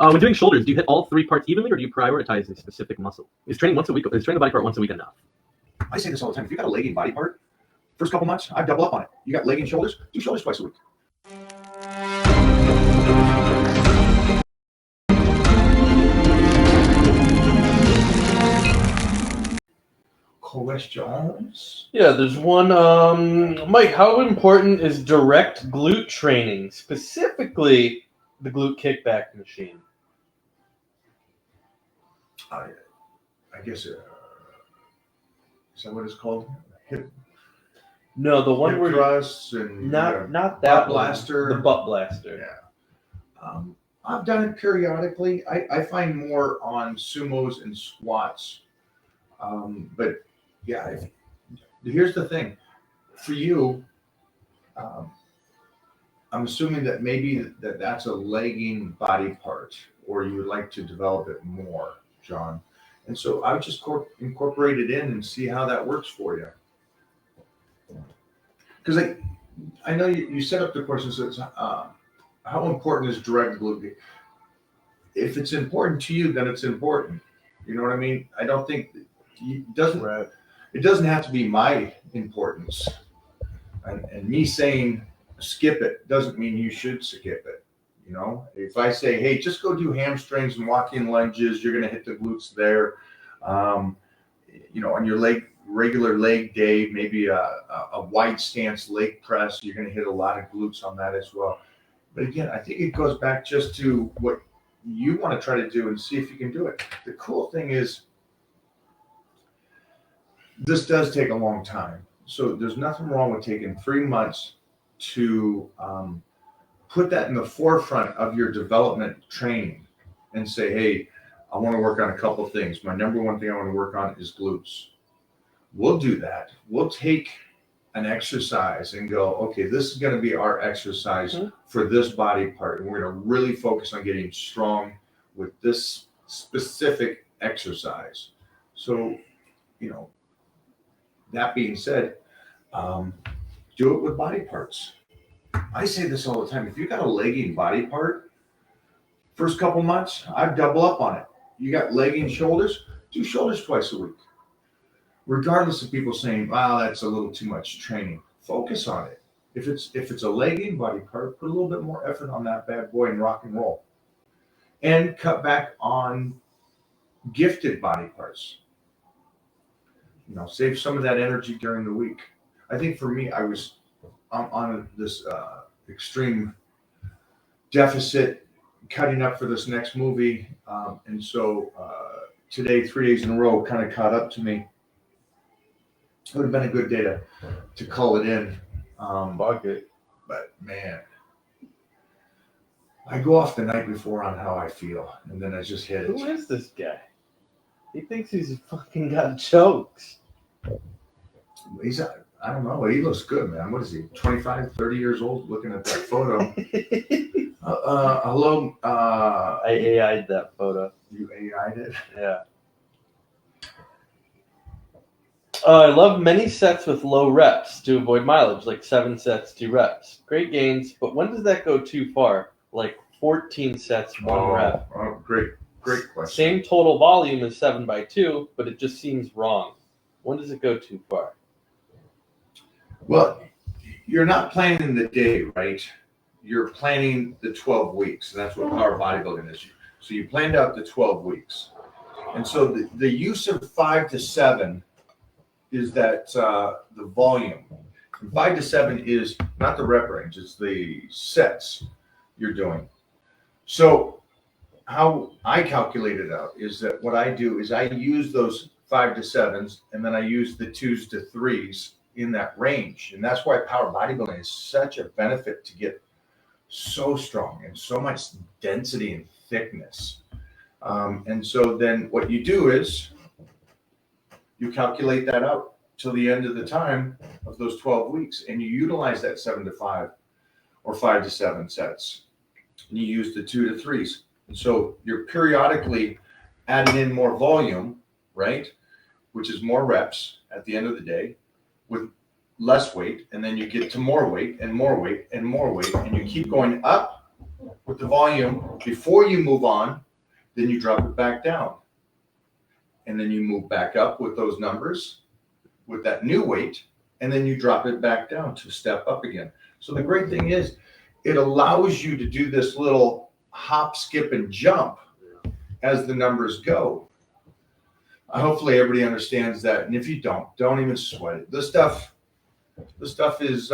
When doing shoulders, do you hit all three parts evenly, or do you prioritize a specific muscle? Is training once a week? Is training the body part once a week enough? I say this all the time. If you got a legging body part, first couple months, I'd double up on it. You got legging shoulders, do shoulders twice a week. Questions? Yeah, there's one. Mike, how important is direct glute training, specifically the glute kickback machine? I guess, is that what it's called? Hip No, the one where thrusts and not that butt one, blaster. the butt blaster. Yeah. I've done it periodically. I find more on sumos and squats. But yeah, here's the thing. For you, I'm assuming that maybe that's a legging body part, or you would like to develop it more, John. And so I would just incorporate it in and see how that works for you. Because I know you set up the question, so it's, how important is direct glute? If it's important to you, then it's important. You know what I mean? I don't think it doesn't have to be my importance. And me saying skip it doesn't mean you should skip it. You know, if I say, hey, just go do hamstrings and walk-in lunges, you're going to hit the glutes there. You know, on your regular leg day, maybe a wide stance leg press, you're going to hit a lot of glutes on that as well. But again, I think it goes back just to what you want to try to do and see if you can do it. The cool thing is this does take a long time. So there's nothing wrong with taking 3 months to put that in the forefront of your development training and say, hey, I want to work on a couple of things. My number one thing I want to work on is glutes. We'll do that. We'll take an exercise and go, okay, this is going to be our exercise for this body part. And we're going to really focus on getting strong with this specific exercise. So, you know, that being said, do it with body parts. I say this all the time. If you got a legging body part, first couple months, I'd double up on it. You got legging shoulders, do shoulders twice a week. Regardless of people saying, wow, that's a little too much training. Focus on it. If it's a legging body part, put a little bit more effort on that bad boy and rock and roll. And cut back on gifted body parts. You know, save some of that energy during the week. I think for me, I was on this extreme deficit, cutting up for this next movie. And so today, 3 days in a row, kind of caught up to me. It would have been a good day to call it in. But man, I go off the night before on how I feel, and then I just hit it. Who is this guy? He thinks he's fucking got jokes. I don't know. He looks good, man. What is he, 25, 30 years old, looking at that photo? Hello. I AI'd that photo. You AI'd it? Yeah. I love many sets with low reps to avoid mileage, like 7 sets, 2 reps. Great gains, but when does that go too far? Like 14 sets, 1 rep. Oh, great question. Same total volume as 7x2, but it just seems wrong. When does it go too far? Well, you're not planning the day, right? You're planning the 12 weeks. And that's what power bodybuilding is. So you planned out the 12 weeks. And so the use of 5 to 7 is that the volume. And 5 to 7 is not the rep range, it's the sets you're doing. So how I calculate it out is that what I do is I use those 5 to 7s, and then I use the 2s to 3s in that range. And that's why power bodybuilding is such a benefit, to get so strong and so much density and thickness. And so then what you do is you calculate that out till the end of the time of those 12 weeks, and you utilize that 7 to 5 or 5 to 7 sets. And you use the 2 to 3s. And so you're periodically adding in more volume, right? Which is more reps at the end of the day with less weight. And then you get to more weight and more weight and more weight. And you keep going up with the volume before you move on, then you drop it back down. And then you move back up with those numbers, with that new weight, and then you drop it back down to step up again. So the great thing is, it allows you to do this little hop, skip, and jump as the numbers go. Hopefully everybody understands that. And if you don't even sweat it. This stuff is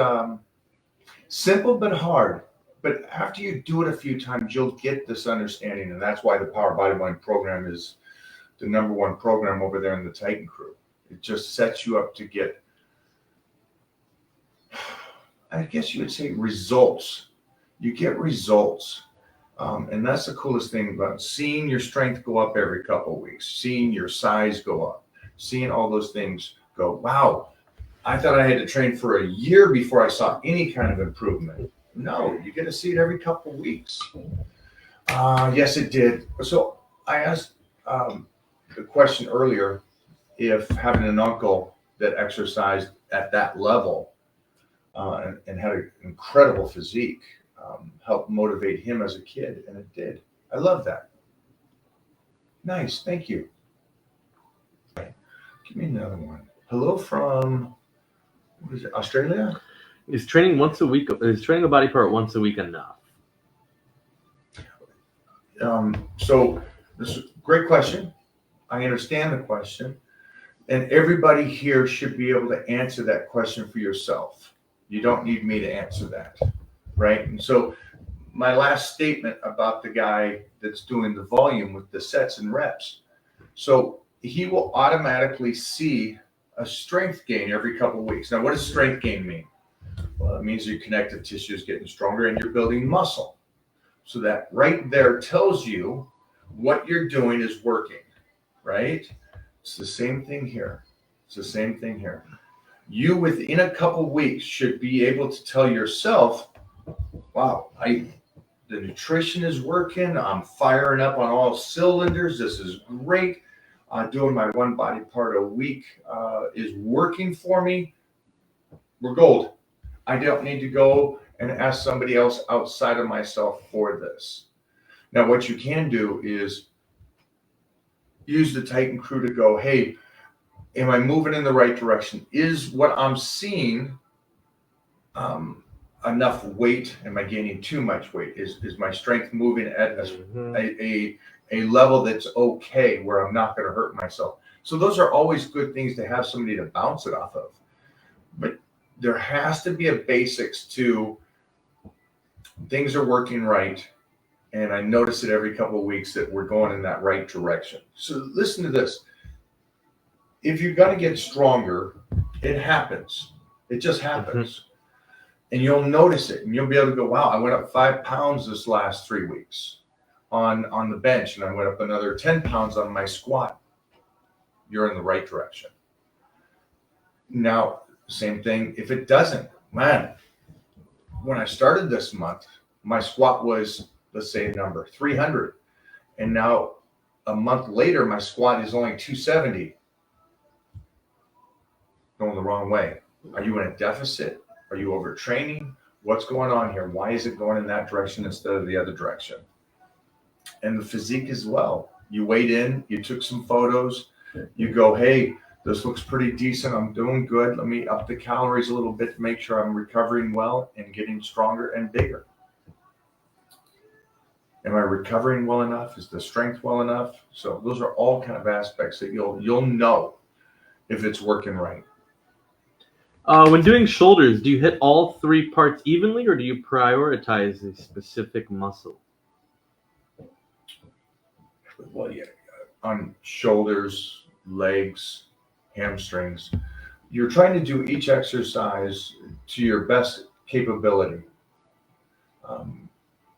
simple but hard. But after you do it a few times, you'll get this understanding. And that's why the Power Body Mind program is the #1 program over there in the Titan crew. It just sets you up to get, I guess you would say, results. You get results. And that's the coolest thing about seeing your strength go up every couple of weeks, seeing your size go up, seeing all those things go, wow, I thought I had to train for a year before I saw any kind of improvement. No, you get to see it every couple of weeks. Yes, it did. So I asked the question earlier, if having an uncle that exercised at that level and had an incredible physique helped motivate him as a kid, and it did. I love that. Nice, thank you. Give me another one. Hello from, what is it, Australia? Is training once a week? Is training a body part once a week enough? So this is a great question. I understand the question, and everybody here should be able to answer that question for yourself. You don't need me to answer that, right? And so my last statement about the guy that's doing the volume with the sets and reps, so he will automatically see a strength gain every couple of weeks. Now, what does strength gain mean? Well, it means your connective tissue is getting stronger and you're building muscle. So that right there tells you what you're doing is working, right? It's the same thing here. It's the same thing here. You, within a couple weeks, should be able to tell yourself, wow, the nutrition is working. I'm firing up on all cylinders. This is great. Doing my one body part a week is working for me. We're gold. I don't need to go and ask somebody else outside of myself for this. Now, what you can do is use the Titan crew to go, hey, am I moving in the right direction? Is what I'm seeing enough weight? Am I gaining too much weight? Is my strength moving at a level that's okay, where I'm not going to hurt myself? So those are always good things to have somebody to bounce it off of. But there has to be a basics to things are working right. And I notice it every couple of weeks that we're going in that right direction. So listen to this. If you're going to get stronger, it happens. It just happens. And you'll notice it. And you'll be able to go, wow, I went up 5 pounds this last 3 weeks on the bench. And I went up another 10 pounds on my squat. You're in the right direction. Now, same thing if it doesn't. Man, when I started this month, my squat was, let's say, number 300. And now a month later, my squat is only 270. Going the wrong way. Are you in a deficit? Are you overtraining? What's going on here? Why is it going in that direction instead of the other direction? And the physique as well. You weighed in, you took some photos, you go, hey, this looks pretty decent. I'm doing good. Let me up the calories a little bit to make sure I'm recovering well and getting stronger and bigger. Am I recovering well enough? Is the strength well enough? So those are all kind of aspects that you'll know if it's working right. When doing shoulders, do you hit all 3 parts evenly, or do you prioritize a specific muscle? Well, yeah, on shoulders, legs, hamstrings, you're trying to do each exercise to your best capability.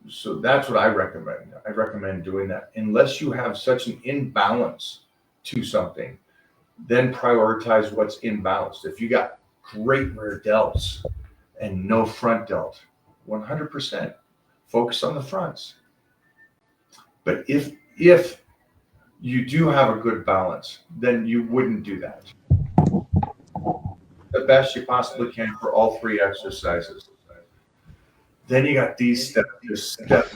So that's what I recommend. I recommend doing that. Unless you have such an imbalance to something, then prioritize what's imbalanced. If you got great rear delts and no front delt, 100% focus on the fronts. But if you do have a good balance, then you wouldn't do that. The best you possibly can for all 3 exercises. Then you got these steps, just step